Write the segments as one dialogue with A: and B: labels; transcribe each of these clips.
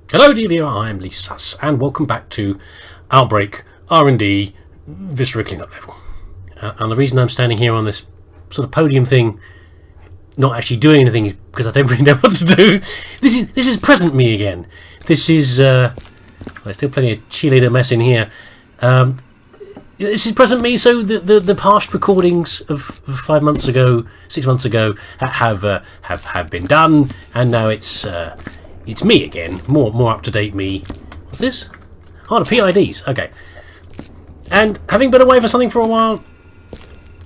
A: Hello dear viewer, I'm leesusss, and welcome back to Outbreak, RnD, Viscera Cleanup level. And the reason I'm standing here on this sort of podium thing, not actually doing anything, is because I don't really know what to do. This is present me again. This is, there's still plenty of cheerleader mess in here. This is present me, so the past recordings of 5 months ago, 6 months ago, have been done, and now it's me again, more up to date me. What's this? Oh, the PIDs. Okay. And having been away for something for a while,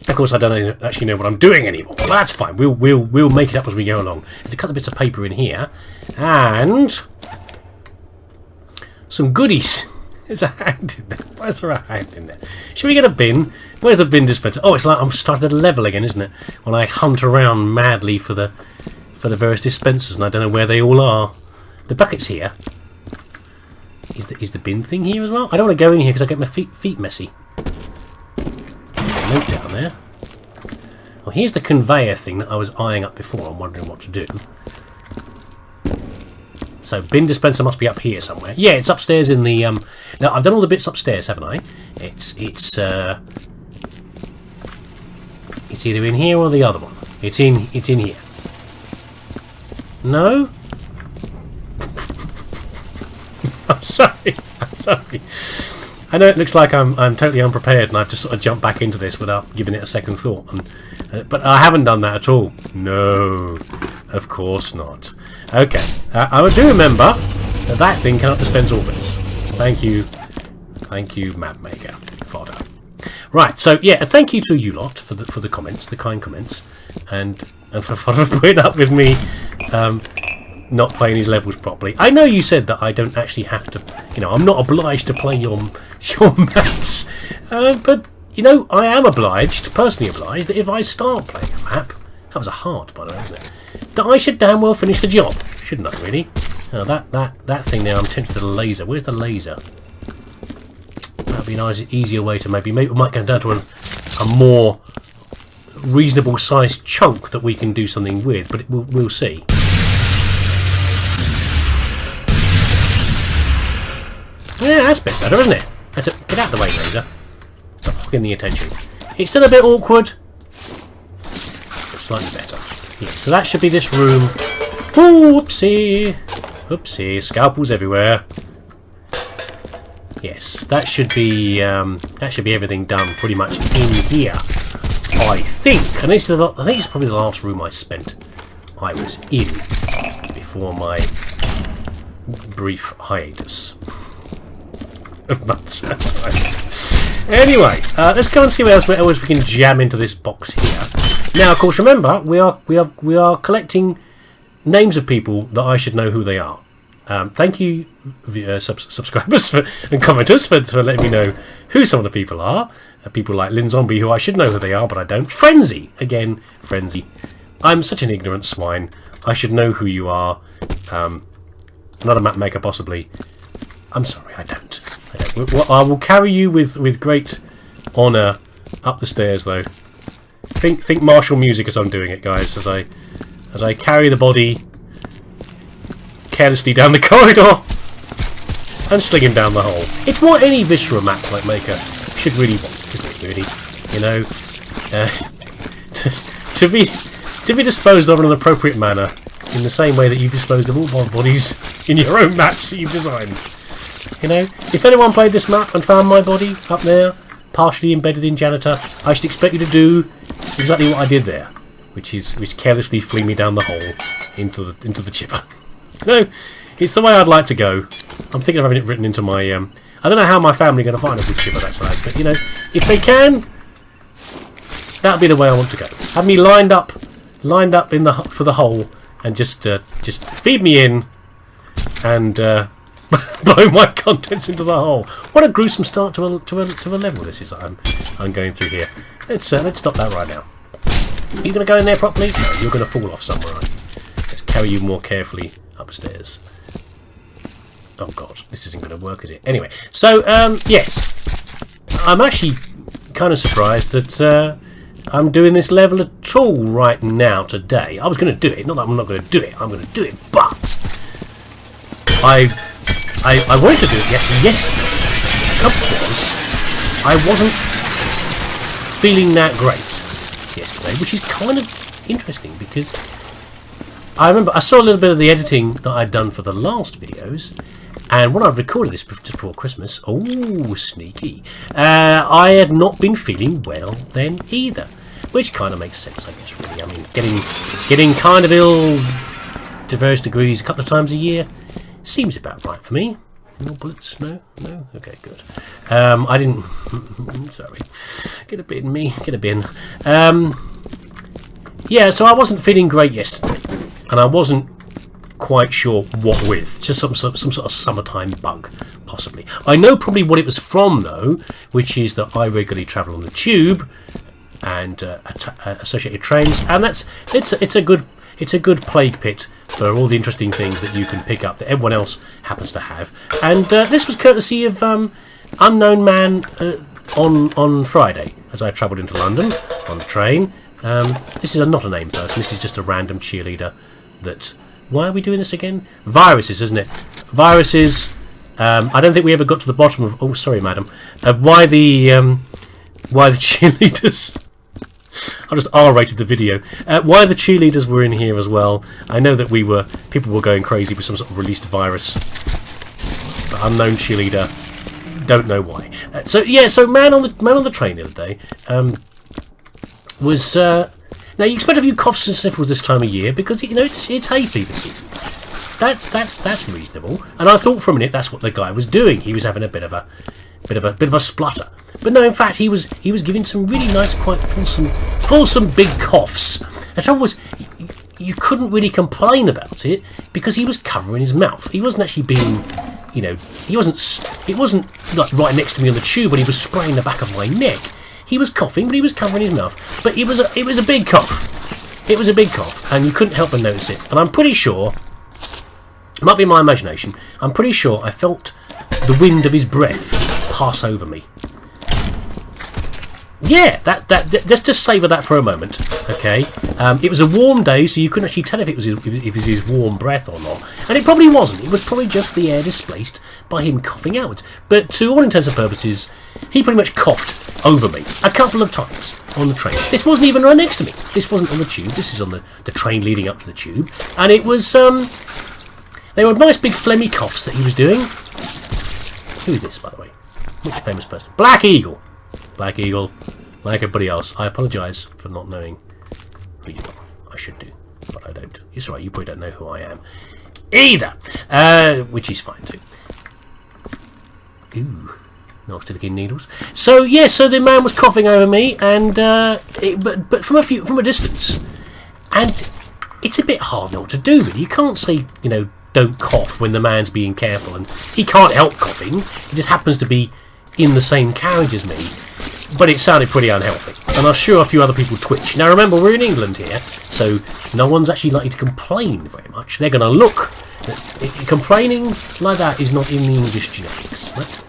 A: of course I don't actually know what I'm doing anymore. But that's fine. We'll make it up as we go along. There's a couple of bits of paper in here, and some goodies. There's a hand in there. Why is there a hand in there? Should we get a bin? Where's the bin dispenser? Oh, it's like I'm starting at a level again, isn't it? When I hunt around madly for the various dispensers, and I don't know where they all are. The bucket's here. Is the bin thing here as well? I don't want to go in here because I get my feet messy. Note down there. Well, here's the conveyor thing that I was eyeing up before. I'm wondering what to do. So bin dispenser must be up here somewhere. Yeah, it's upstairs in the. Now I've done all the bits upstairs, haven't I? It's either in here or the other one. It's in here. No. I'm sorry. I know it looks like I'm totally unprepared, and I've just sort of jumped back into this without giving it a second thought. But I haven't done that at all. No, of course not. Okay, I do remember that thing cannot dispense orbits. Thank you, map maker fodder. Right, so yeah, and thank you to you lot for the comments, the kind comments, and for putting up with me. Not playing these levels properly. I know you said that I don't actually have to, I'm not obliged to play your maps, but I am obliged, personally obliged, that if I start playing a map, that was a heart, by the way, wasn't it? That I should damn well finish the job, shouldn't I? Really? Oh, that thing there, I'm tempted to the laser. Where's the laser? That'd be an easier way to maybe we might go down to a more reasonable sized chunk that we can do something with, but we'll see. Yeah, that's a bit better, isn't it? Get out of the way, laser. Stop hogging the attention. It's still a bit awkward, but slightly better. Yeah, so that should be this room. Ooh, whoopsie! Whoopsie! Scalpels everywhere. Yes, that should be everything done pretty much in here. I think, and I think it's probably the last room I was in before my brief hiatus. Anyway, let's go and see what else we can jam into this box here. Now, of course, remember we are collecting names of people that I should know who they are. Thank you, subscribers and commenters for letting me know who some of the people are. People like Lynn Zombie, who I should know who they are, but I don't. Frenzy, again, Frenzy. I'm such an ignorant swine. I should know who you are. Not a map maker, possibly. I'm sorry, I don't. I will carry you with great honour up the stairs, though. Think martial music as I'm doing it, guys. As I carry the body carelessly down the corridor and sling him down the hole. It's what any Viscera map maker should really want, isn't it? Really, to be disposed of in an appropriate manner, in the same way that you've disposed of all bodies in your own maps that you've designed. If anyone played this map and found my body up there, partially embedded in janitor, I should expect you to do exactly what I did there, which carelessly fling me down the hole into the chipper. It's the way I'd like to go. I'm thinking of having it written into my. I don't know how my family are going to find a good chipper that size, but if they can, that'll be the way I want to go. Have me lined up for the hole, and just feed me in, and. Blow my contents into the hole. What a gruesome start to a level this is. I'm going through here. Let's stop that right now. Are you going to go in there properly? No, you're going to fall off somewhere. Let's carry you more carefully upstairs. Oh god, this isn't going to work, is it? Anyway, so yes, I'm actually kind of surprised that I'm doing this level at all right now today. I was going to do it. Not that I'm not going to do it. I'm going to do it, but I I wanted to do it yesterday. The trouble was, I wasn't feeling that great yesterday, which is kind of interesting because I remember I saw a little bit of the editing that I'd done for the last videos, and when I recorded this just before Christmas, oh, sneaky, I had not been feeling well then either, which kind of makes sense, I guess, really. I mean, getting kind of ill to various degrees a couple of times a year seems about right for me. No bullets? No? No? Okay, good. I didn't... Sorry. Get a bit in me. Get a bin. Yeah, so I wasn't feeling great yesterday. And I wasn't quite sure what with. Just some sort of summertime bug, possibly. I know probably what it was from, though, which is that I regularly travel on the tube and associated trains. And it's a good plague pit for all the interesting things that you can pick up that everyone else happens to have. And this was courtesy of Unknown Man on Friday, as I travelled into London on the train. This is not a named person, this is just a random cheerleader that... Why are we doing this again? Viruses, isn't it? Viruses. I don't think we ever got to the bottom of... Oh, sorry, madam. Why the cheerleaders... I just R-rated the video. Why the cheerleaders were in here as well. I know that people were going crazy with some sort of released virus. But unknown cheerleader. Don't know why. So man on the train the other day was. Now you expect a few coughs and sniffles this time of year because it's hay fever season. That's reasonable. And I thought for a minute that's what the guy was doing. He was having a bit of a splutter. But no, in fact, he was giving some really nice, quite fulsome big coughs. The trouble was, you couldn't really complain about it because he was covering his mouth. He wasn't actually being, it wasn't like right next to me on the tube when he was spraying the back of my neck. He was coughing, but he was covering his mouth. But it was a big cough. It was a big cough, and you couldn't help but notice it. And I'm pretty sure, it might be my imagination, I'm pretty sure I felt the wind of his breath pass over me. Yeah, let's just savour that for a moment, okay? It was a warm day, so you couldn't actually tell if it was his warm breath or not. And it probably wasn't. It was probably just the air displaced by him coughing outwards. But to all intents and purposes, he pretty much coughed over me a couple of times on the train. This wasn't even right next to me. This wasn't on the tube. This is on the train leading up to the tube. And it was, they were nice big phlegmy coughs that he was doing. Who is this, by the way? Which famous person? Black Eagle. Black Eagle, like everybody else, I apologise for not knowing who you are. I should do, but I don't. It's alright, you probably don't know who I am either, which is fine too. Ooh, nasty looking needles. So yeah, so the man was coughing over me, and but from a distance, and it's a bit hard not to do. Really, you can't say don't cough when the man's being careful, and he can't help coughing. He just happens to be in the same carriage as me. But it sounded pretty unhealthy, and I'm sure a few other people twitch. Now remember, we're in England here, so no one's actually likely to complain very much. They're going to look. Complaining like that is not in the English genetics. Right?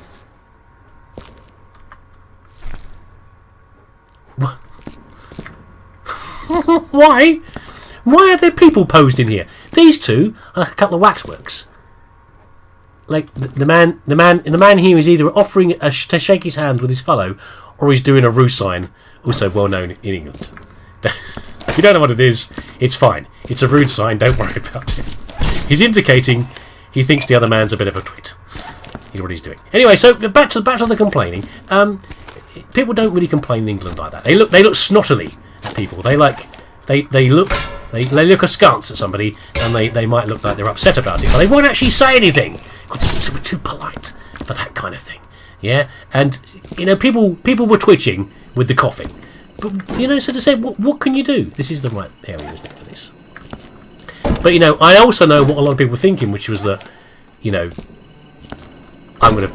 A: Why? Why are there people posed in here? These two are like a couple of waxworks. Like the man here is either offering to shake his hand with his fellow, or he's doing a rue sign, also well known in England. If you don't know what it is, it's fine. It's a rude sign, don't worry about it. He's indicating he thinks the other man's a bit of a twit. He's what he's doing. Anyway, so back to the complaining. People don't really complain in England like that. They look snottily at people. They look askance at somebody, and they might look like they're upset about it, but they won't actually say anything because it's too polite for that kind of thing. Yeah, and people were twitching with the coughing, but so to say, what can you do? This is the right area, isn't it, for this? But I also know what a lot of people were thinking, which was that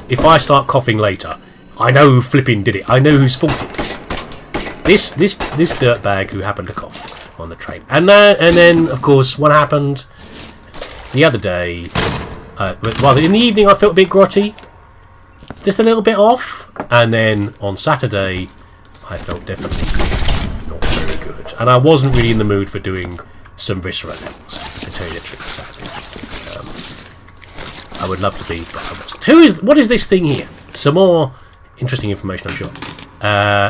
A: if I start coughing later, I know who flipping did it. I know whose fault it is. This dirtbag who happened to cough on the train, and then of course what happened the other day. Well, in the evening I felt a bit grotty, just a little bit off, and then on Saturday I felt definitely not very good, and I wasn't really in the mood for doing some viscera levels, to tell you the truth. Sadly, I would love to be, but I wasn't. What is this thing here? Some more interesting information, I'm sure.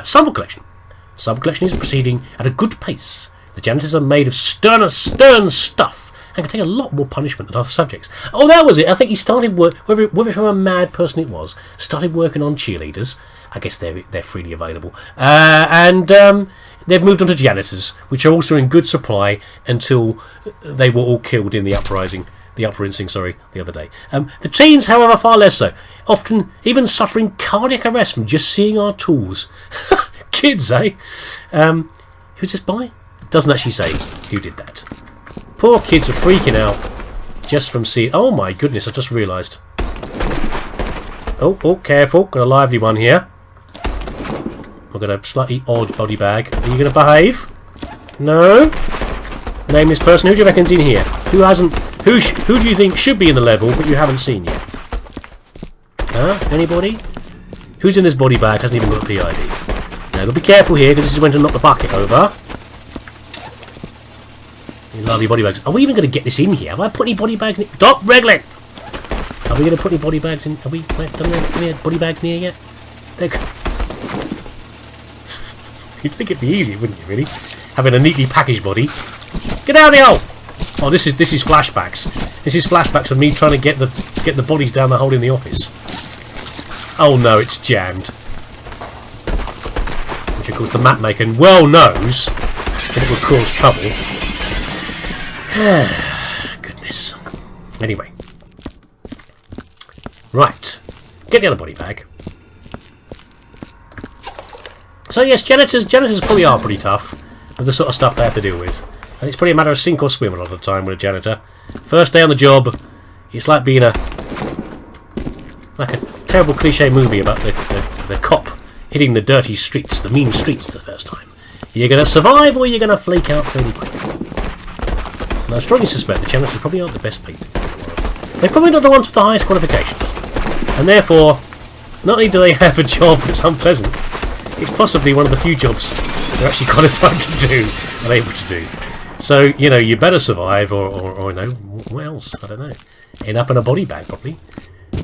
A: Sample collection. Sample collection is proceeding at a good pace. The janitors are made of stern stuff and can take a lot more punishment than other subjects. Oh, that was it. I think he started work, whether from a mad person it was, started working on cheerleaders. I guess they're freely available. And they've moved on to janitors, which are also in good supply until they were all killed in the uprising, the other day. The teens, however, far less so. Often even suffering cardiac arrest from just seeing our tools. Kids, eh? Who's this by? Doesn't actually say who did that. Poor kids are freaking out just from seeing... Oh my goodness, I just realised. Oh, careful. Got a lively one here. I've got a slightly odd body bag. Are you going to behave? No? Name this person. Who do you reckon's in here? Who hasn't... Who do you think should be in the level but you haven't seen yet? Huh? Anybody? Who's in this body bag hasn't even got a PID? Now, be careful here because this is when to knock the bucket over. Lovely body bags. Are we even going to get this in here? Have I put any body bags in? Stop wriggling! Are we going to put any body bags in? Have we done any body bags in here yet? You'd think it'd be easy, wouldn't you, really? Having a neatly packaged body. Get out of the hole! Oh, this is flashbacks. This is flashbacks of me trying to get the bodies down the hole in the office. Oh no, it's jammed. Which of course the map maker well knows that it will cause trouble. Goodness. Anyway. Right. Get the other body bag. So yes, janitors probably are pretty tough with the sort of stuff they have to deal with. And it's probably a matter of sink or swim a lot of the time with a janitor. First day on the job, it's like being like a terrible cliche movie about the cop hitting the dirty streets, the mean streets the first time. You're going to survive or you're going to flake out fairly quickly. And I strongly suspect the janitors probably aren't the best people in the world. They're probably not the ones with the highest qualifications. And therefore, not only do they have a job that's unpleasant, it's possibly one of the few jobs they're actually qualified to do and able to do. So, you know, you better survive or you know, what else? I don't know. End up in a body bag, probably.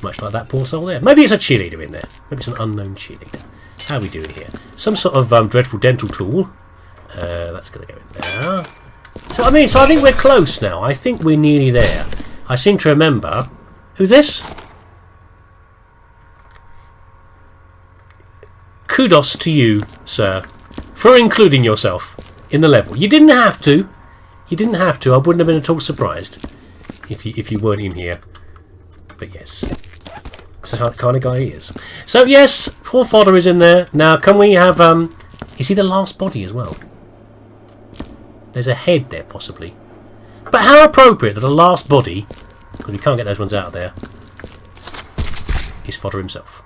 A: Much like that poor soul there. Maybe it's a cheerleader in there. Maybe it's an unknown cheerleader. How are we doing here? Some sort of dreadful dental tool. That's going to go in there. So I think we're close now. I think we're nearly there. I seem to remember... Who's this? Kudos to you, sir, for including yourself in the level. You didn't have to. You didn't have to. I wouldn't have been at all surprised if you weren't in here. But yes. That's the kind of guy he is. So yes, poor fodder is in there. Now can we have... is he the last body as well? There's a head there, possibly. But how appropriate that a last body, because we can't get those ones out of there, is fodder himself.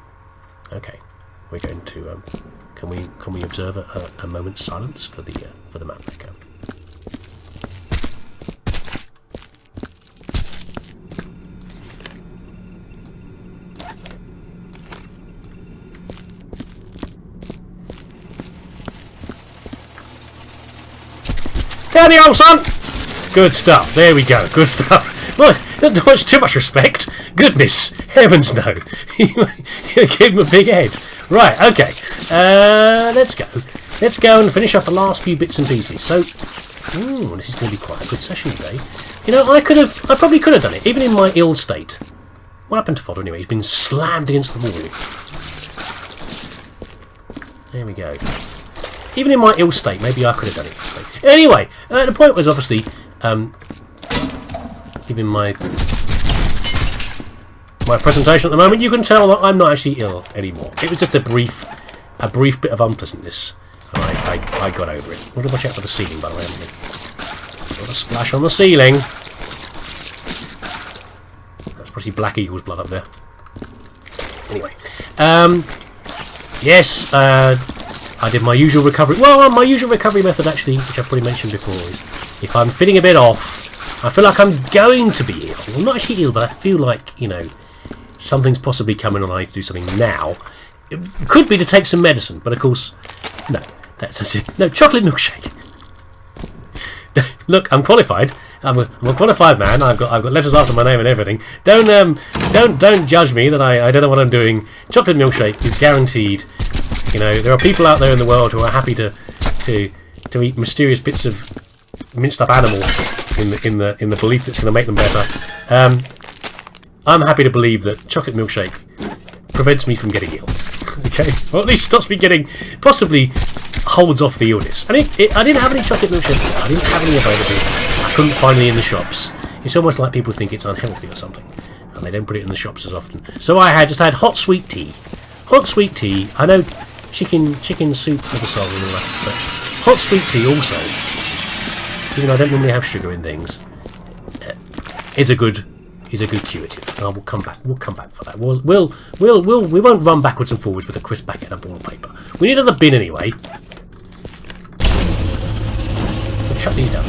A: Okay, we're going to. Can we observe a moment's silence for the map maker? Down the hole, son! Good stuff. There we go. Good stuff. Well, not much too much respect. Goodness. Heavens no. You give him a big head. Right, okay. Let's go. Let's go and finish off the last few bits and pieces. So, this is going to be quite a good session today. You know, I probably could have done it, even in my ill state. What happened to fodder anyway? He's been slammed against the wall. There we go. Even in my ill state, maybe I could have done it this way. Anyway, the point was obviously giving my presentation at the moment. You can tell that I'm not actually ill anymore. It was just a brief bit of unpleasantness, and I got over it. We've got to watch out for the ceiling, by the way, haven't we? Got a splash on the ceiling. That's probably Black Eagle's blood up there. Anyway, yes. I did my usual recovery. Well, my usual recovery method, actually, which I've probably mentioned before, is if I'm feeling a bit off, I feel like I'm going to be ill. Well, not actually ill, but I feel like, you know, something's possibly coming and I need to do something now. It could be to take some medicine, but of course, no. That's it. No, chocolate milkshake. Look, I'm qualified. I'm a qualified man. I've got letters after my name and everything. Don't judge me that I don't know what I'm doing. Chocolate milkshake is guaranteed. You know, there are people out there in the world who are happy to eat mysterious bits of minced up animal in the belief that it's going to make them better. I'm happy to believe that chocolate milkshake prevents me from getting ill. Okay, or at least stops me getting, possibly holds off the illness. And I didn't have any chocolate milkshake. I didn't have any available. I couldn't find any in the shops. It's almost like people think it's unhealthy or something, and they don't put it in the shops as often. So I just had hot sweet tea. Hot sweet tea. I know chicken soup for the soul and all that, but hot sweet tea also. Even though I don't normally have sugar in things, is a good curative. We'll come back for that. We won't run backwards and forwards with a crisp packet and a ball of paper. We need another bin anyway. We'll shut these down.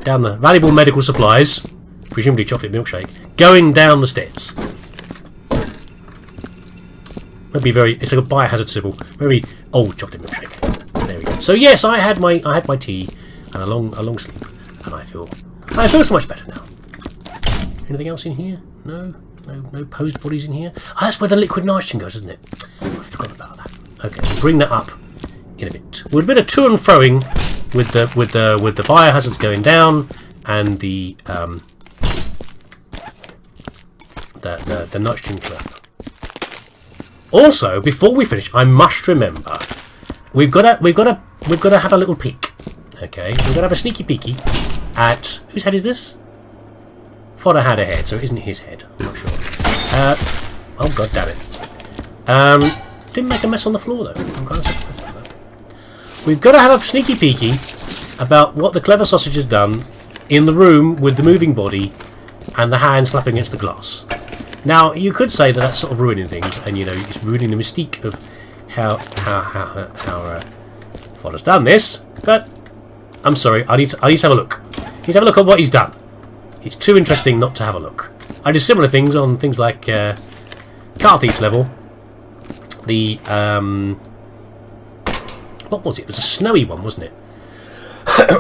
A: Down the valuable medical supplies, presumably chocolate milkshake, going down the stairs. Maybe it's like a biohazard symbol. Very old chocolate milkshake. There we go. So yes, I had my tea and a long sleep. And I feel so much better now. Anything else in here? No posed bodies in here. Oh, that's where the liquid nitrogen goes, isn't it? I forgot about that. Okay, we'll bring that up in a bit. We'll do a bit of to and froing with the biohazards going down and the nitrogen collector. Also, before we finish, I must remember we've got to have a little peek. Okay, we're going to have a sneaky peeky at... Whose head is this? Fodder had a head, so it isn't his head. I'm not sure. Oh, god damn it. Didn't make a mess on the floor, though. I'm kind of surprised about that. We've got to have a sneaky peeky about what the clever sausage has done in the room with the moving body and the hand slapping against the glass. Now, you could say that that's sort of ruining things, and, you know, it's ruining the mystique of how Fodder's done this, but... I'm sorry, I need to have a look. I need to have a look at what he's done. It's too interesting not to have a look. I did similar things on things like Car Thief level. The what was it? It was a snowy one, wasn't it?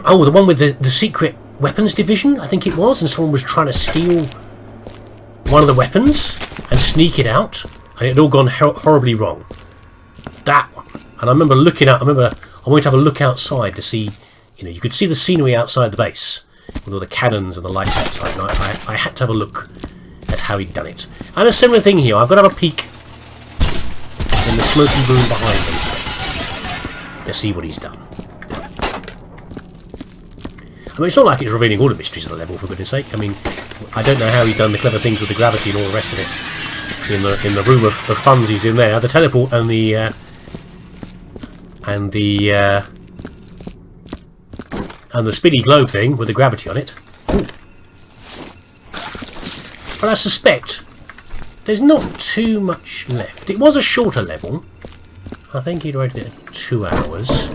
A: Oh, the one with the secret weapons division, I think it was, and someone was trying to steal one of the weapons and sneak it out, and it had all gone horribly wrong. That one. And I remember I wanted to have a look outside to see. You know, you could see the scenery outside the base with all the cannons and the lights outside. And I had to have a look at how he'd done it. And a similar thing here. I've got to have a peek in the smoky room behind him to see what he's done. I mean, it's not like it's revealing all the mysteries of the level, for goodness sake. I mean, I don't know how he's done the clever things with the gravity and all the rest of it in the room of funds he's in there. The teleport and the spinny globe thing with the gravity on it. Ooh. But I suspect there's not too much left. It was a shorter level. I think he'd rated it at 2 hours.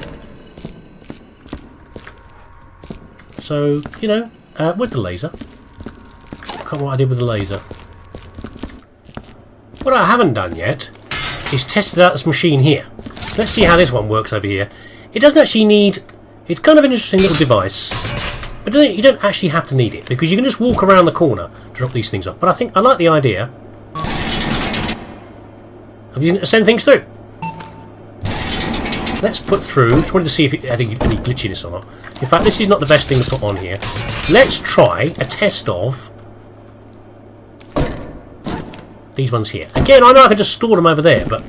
A: So, you know, with the laser. I can't remember what I did with the laser. What I haven't done yet is tested out this machine here. Let's see how this one works over here. It doesn't actually need... It's kind of an interesting little device, but you don't actually have to need it, because you can just walk around the corner to drop these things off. But I like the idea of using it to send things through. Let's put through... Just wanted to see if it had any glitchiness or not. In fact, this is not the best thing to put on here. Let's try a test of these ones here. Again, I know I can just store them over there, but...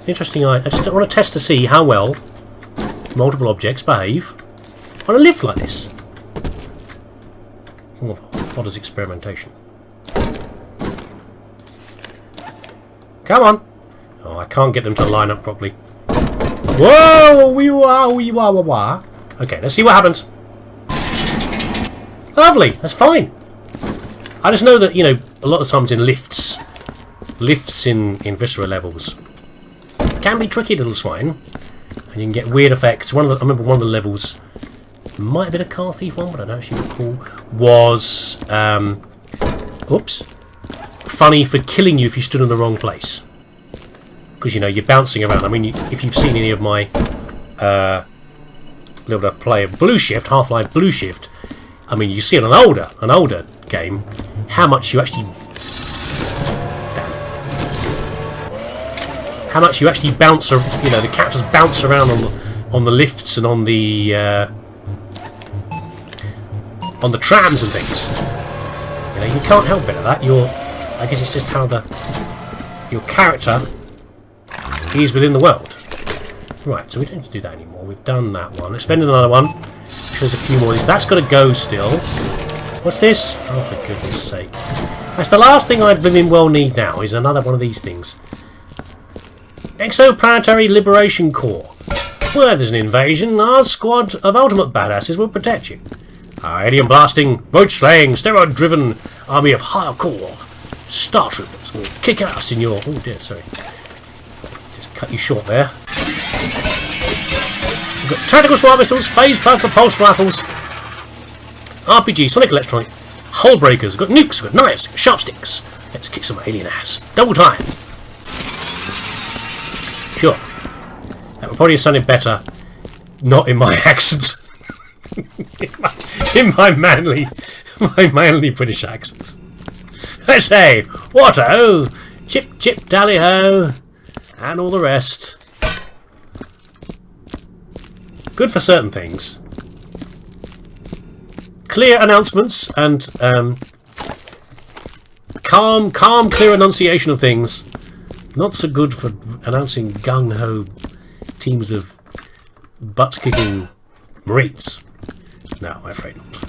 A: Interesting, I just want to test to see how well multiple objects behave on a lift like this. Oh, Fodder's experimentation. Come on! Oh, I can't get them to line up properly. Whoa! Wee-wah! Okay, let's see what happens. Lovely! That's fine. I just know that, you know, a lot of times in lifts in Viscera levels can be tricky, little swine. And you can get weird effects. I remember one of the levels, might have been a Car Thief one, but I don't actually recall, was funny for killing you if you stood in the wrong place. Because, you know, you're bouncing around. I mean, if you've seen any of my be able to play a Blue Shift, Half-Life Blue Shift. I mean, you see on an older game how much you actually bounce. You know, the characters bounce around on the lifts and on the trams and things. You know, you can't help it at that. I guess it's just how your character is within the world. Right, so we don't need to do that anymore. We've done that one. Let's spend another one. Shows a few more of these. That's got to go still. What's this? Oh, for goodness sake. That's the last thing I well need now, is another one of these things. Exoplanetary Liberation Corps. Where there's an invasion, our squad of ultimate badasses will protect you. Our alien blasting, roach slaying, steroid driven army of hardcore Star Troopers will kick ass in your... Oh dear, sorry. Just cut you short there. We've got tactical smart pistols, phase plasma pulse rifles, RPG, sonic electronic, hull breakers, we've got nukes, we've got knives, we've got sharp sticks. Let's kick some alien ass. Double time. Sure. That would probably have sounded better not in my accent. in my manly British accent. I say, what-o, chip chip dally-ho, and all the rest. Good for certain things. Clear announcements and calm, clear enunciation of things. Not so good for announcing gung-ho teams of butt-kicking Marines. No, I'm afraid not.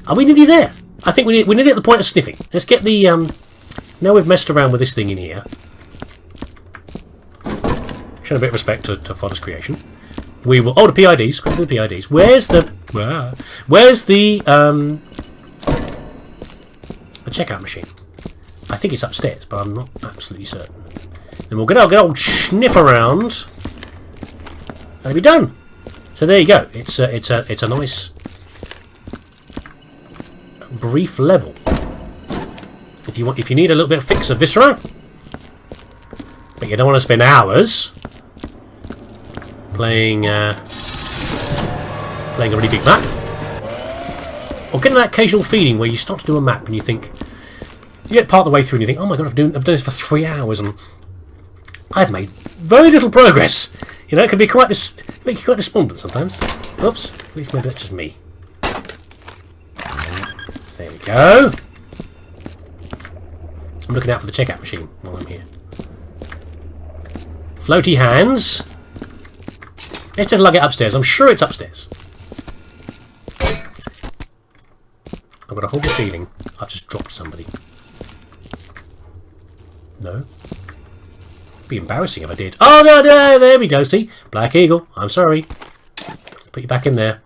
A: Are we nearly there? I think we're nearly at the point of sniffing. Let's get the... now we've messed around with this thing in here. Show a bit of respect to Fodder's creation. We will... Oh, the PIDs. Go to the PIDs. Where's the checkout machine? I think it's upstairs, but I'm not absolutely certain. Then we'll get our good old sniff around. And it'll be done. So there you go. It's a nice brief level. If you need a little bit of fix of Viscera, but you don't want to spend hours playing a really big map, or getting that occasional feeling where you start to do a map and you think, you get part of the way through and you think, oh my god, I've done this for 3 hours and I've made very little progress. You know, it can be make you quite despondent sometimes. Oops, at least maybe that's just me. There we go. I'm looking out for the checkout machine while I'm here. Floaty hands. Let's just lug it upstairs. I'm sure it's upstairs. I've got a horrible feeling I've just dropped somebody. No? It'd be embarrassing if I did. Oh, no, there we go, see? Black Eagle. I'm sorry. Put you back in there.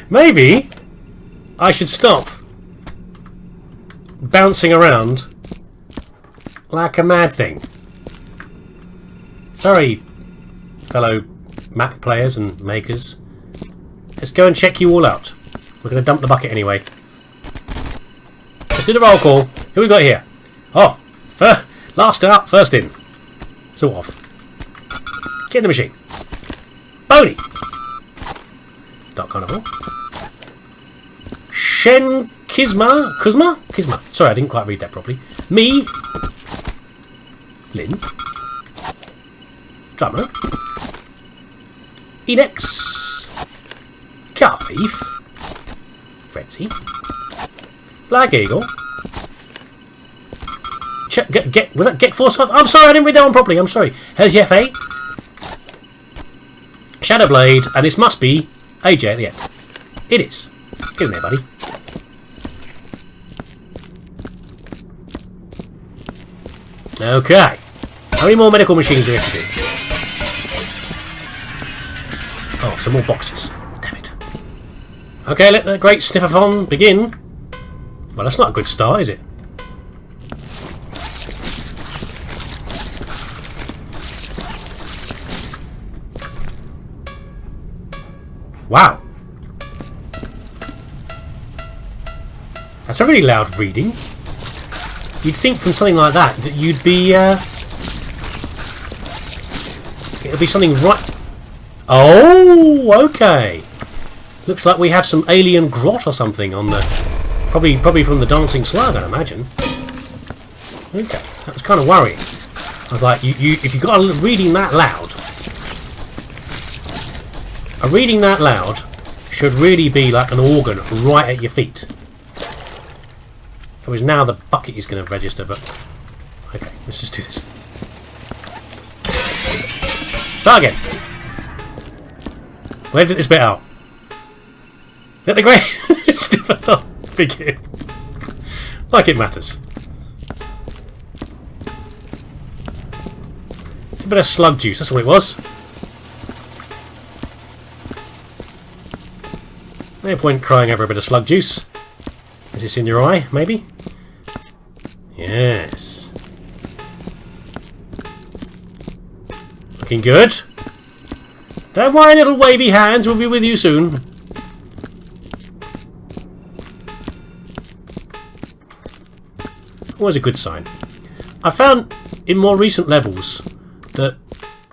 A: Maybe I should stop bouncing around like a mad thing. Sorry, fellow map players and makers. Let's go and check you all out. We're going to dump the bucket anyway. Let's do the roll call. Who we got here? Oh, last out, first in. Sort of. Get in the machine. Boney. Dark Carnival. Shen Kizma? Sorry, I didn't quite read that properly. Me. Lynn. Drummer. Enex. Car Thief. Frenzy. Black Eagle. Was that Get Force? I'm sorry, I didn't read that one properly. I'm sorry. Here's FA. Shadowblade, and this must be AJ at the end. It is. Get in there, buddy. Okay. How many more medical machines do we have to do? Oh, some more boxes. Damn it. Okay, let the great sniffathon begin. Well, that's not a good start, is it? Wow. That's a really loud reading. You'd think from something like that you'd be be something right... Oh, okay. Looks like we have some alien grot or something on the... Probably from the dancing slug, I imagine. Okay, that was kind of worrying. I was like, if you got a reading that loud... A reading that loud should really be like an organ right at your feet. Whereas now the bucket is going to register, but... Okay, let's just do this. Start again. Where did this bit out? At the grave. Still not begin. Like it matters. A bit of slug juice, that's all it was. No point crying over a bit of slug juice. Is this in your eye, maybe? Yes. Looking good. Don't worry, little wavy hands, we'll be with you soon. Always a good sign. I found in more recent levels that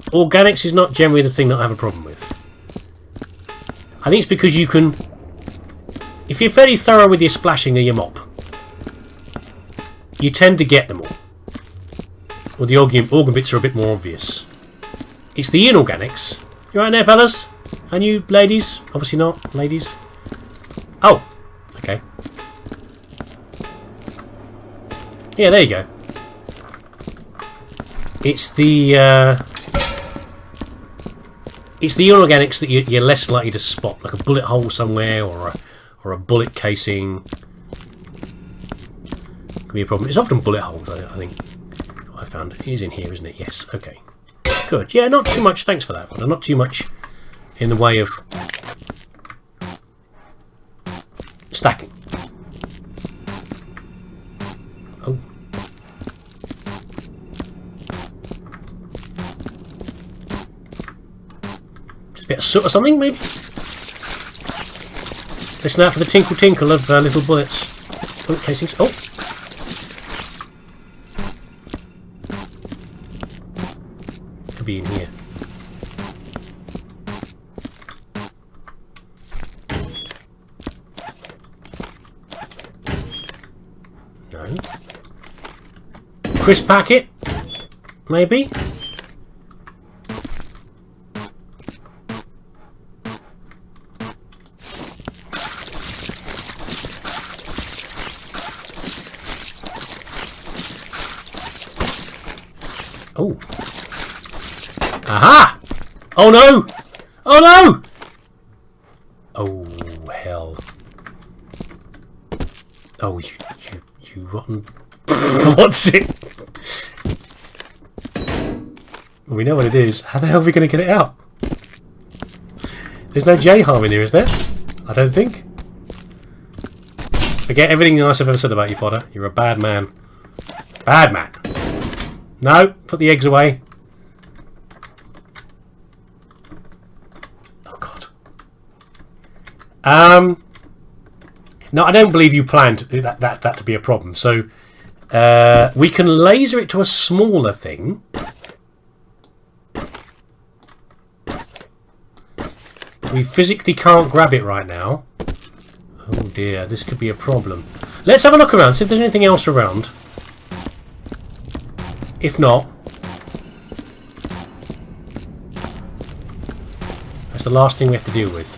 A: organics is not generally the thing that I have a problem with. I think it's because you can... If you're fairly thorough with your splashing or your mop, you tend to get them all. Or the organ bits are a bit more obvious. It's the inorganics. You right there, fellas? And you ladies? Obviously not, ladies. Oh, okay. Yeah, there you go. It's the inorganics that you're less likely to spot, like a bullet hole somewhere or a bullet casing. Could be a problem. It's often bullet holes, I think. I found it is in here, isn't it? Yes. Okay. Good. Yeah, not too much. Thanks for that, Father. Not too much in the way of stacking. Oh. Just a bit of soot or something, maybe? Listen out for the tinkle tinkle of little bullets. Bullet casings. Oh! Could be in here. No. Crisp packet? Maybe? Oh. Aha! Oh no! Oh no! Oh hell. Oh you rotten... What's it? We know what it is. How the hell are we going to get it out? There's no J-harm in here, is there? I don't think. Forget everything nice I've ever said about you, Fodder. You're a bad man. Bad man. No, put the eggs away. Oh god. No, I don't believe you planned that to be a problem. So we can laser it to a smaller thing. We physically can't grab it right now. Oh dear, this could be a problem. Let's have a look around, see if there's anything else around. If not, that's the last thing we have to deal with.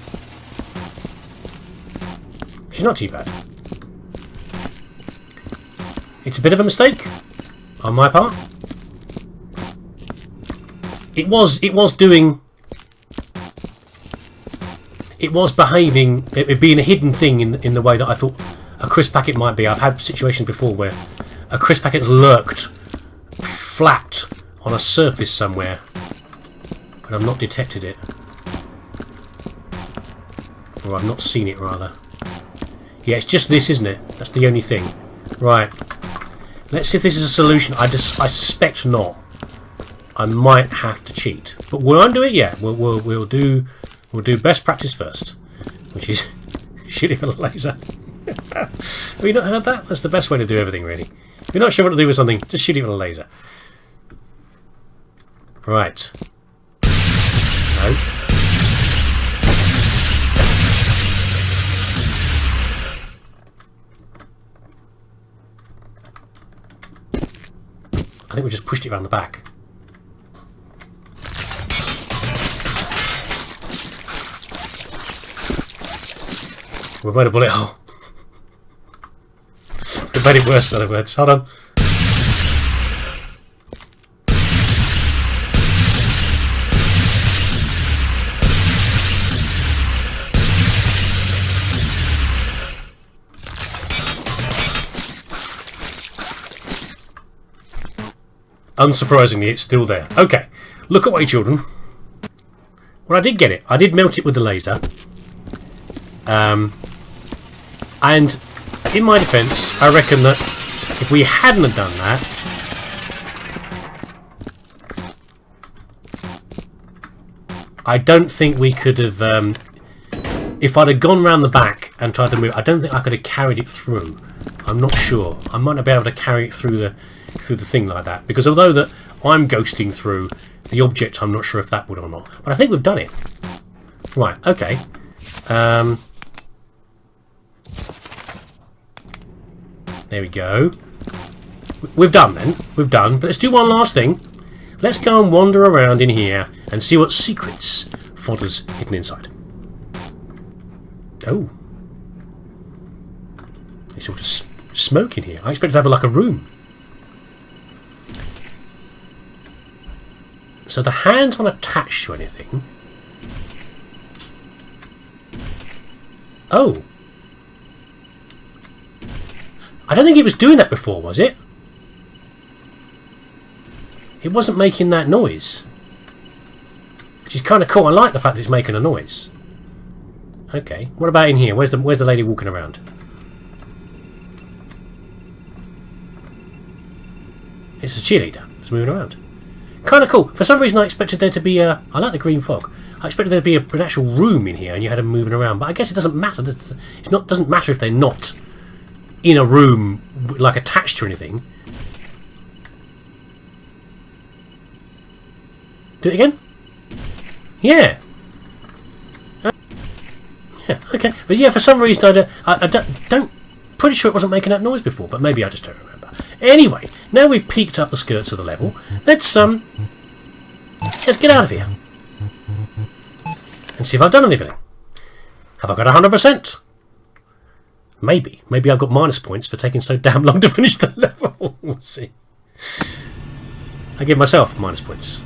A: Which is not too bad. It's a bit of a mistake on my part. It was behaving, it being a hidden thing in the way that I thought a crisp packet might be. I've had situations before where a crisp packet's lurked flat on a surface somewhere and I've not detected it, or I've not seen it rather. Yeah, it's just this, isn't it? That's the only thing. Right, let's see if this is a solution. I suspect not. I might have to cheat, but will I do it? Yeah, we'll do best practice first, which is shooting a laser. Have you not heard that? That's the best way to do everything, really. If you're not sure what to do with something, just shoot it with a laser. Right. pushed it around the back. We've made a bullet hole. We've made it worse, in other words. Hold on. Unsurprisingly, it's still there. Okay, look away, children. Well, I did get it. I did melt it with the laser. And in my defence, I reckon that if we hadn't have done that, I don't think we could have. If I'd have gone round the back and tried to move, I don't think I could have carried it through. I'm not sure. I might not be able to carry it through the thing like that, because although that I'm ghosting through the object, I'm not sure if that would or not. But I think we've done it. Right. Okay. There we go. We've done then. We've done. But let's do one last thing. Let's go and wander around in here and see what secrets fodder's hidden inside. Oh. There's all just smoke in here. I expect to have like a room. So the hands aren't attached to anything. Oh. I don't think it was doing that before, was it? It wasn't making that noise. Which is kind of cool. I like the fact that it's making a noise. Okay. What about in here? Where's the lady walking around? It's a cheerleader. It's moving around. Kind of cool. For some reason I expected there to be a... I like the green fog. I expected there to be an actual room in here and you had them moving around. But I guess it doesn't matter. It doesn't matter if they're not in a room, like attached to anything. Do it again? Yeah. Yeah, okay. But yeah, for some reason I don't... Pretty sure it wasn't making that noise before, but maybe I just don't remember. Anyway, now we've peeked up the skirts of the level, let's get out of here. And see if I've done anything. Have I got 100%? Maybe. Maybe I've got minus points for taking so damn long to finish the level. We'll see. I give myself minus points.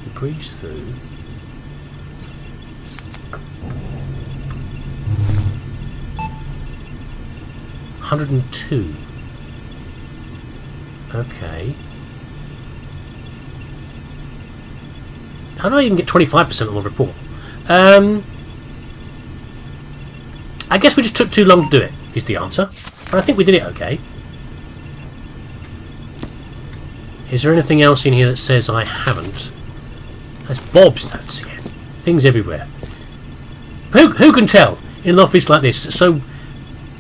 A: You breeze through. $102. Okay. How do I even get 25% on the report? I guess we just took too long to do it, is the answer. But I think we did it okay. Is there anything else in here that says I haven't? That's Bob's notes again. Things everywhere. Who can tell in an office like this that's so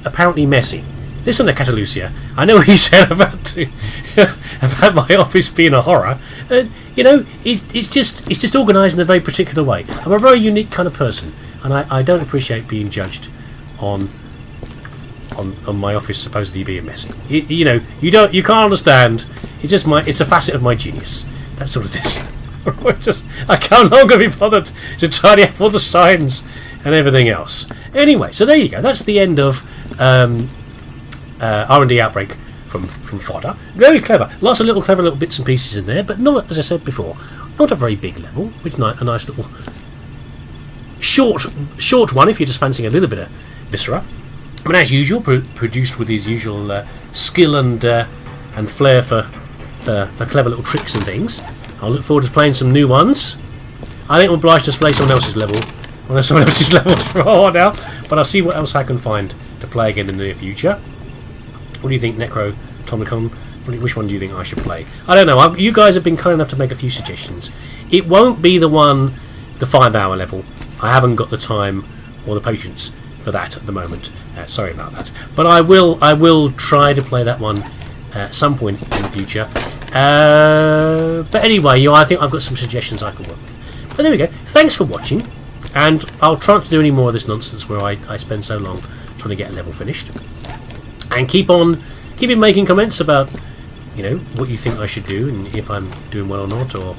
A: apparently messy? Listen to Catalucia. I know what you said about my office being a horror. You know, it's just organised in a very particular way. I'm a very unique kind of person, and I don't appreciate being judged on my office supposedly being messy. You know, you can't understand. It's a facet of my genius. That's all it is. I can't longer be bothered to tidy up all the signs and everything else. Anyway, so there you go. That's the end of RnD Outbreak from Fodder. Very clever. Lots of clever little bits and pieces in there, but not, as I said before, not a very big level. Which a nice little short one if you're just fancying a little bit of Viscera. I mean, as usual, produced with his usual skill and flair for clever little tricks and things. I'll look forward to playing some new ones. I think I'm obliged to play someone else's level. Well, someone else's levels for a while now, but I'll see what else I can find to play again in the near future. What do you think, Necrotomicon? Which one do you think I should play? I don't know. You guys have been kind enough to make a few suggestions. It won't be the 5-hour level. I haven't got the time or the patience for that at the moment. Sorry about that. But I will try to play that one at some point in the future. But anyway, I think I've got some suggestions I can work with. But there we go. Thanks for watching. And I'll try not to do any more of this nonsense where I spend so long trying to get a level finished. And keep on Keep making comments about, you know, what you think I should do and if I'm doing well or not, or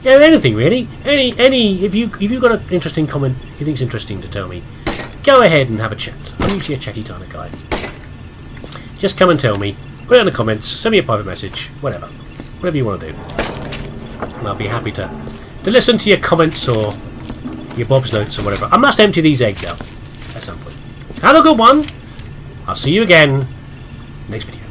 A: yeah, anything really. Any if you've got an interesting comment you think's interesting to tell me, go ahead and have a chat. I'm usually a chatty kind of guy. Just come and tell me. Put it in the comments. Send me a private message. Whatever you want to do, and I'll be happy to listen to your comments or your Bob's notes or whatever. I must empty these eggs out at some point. Have a good one. I'll see you again next video.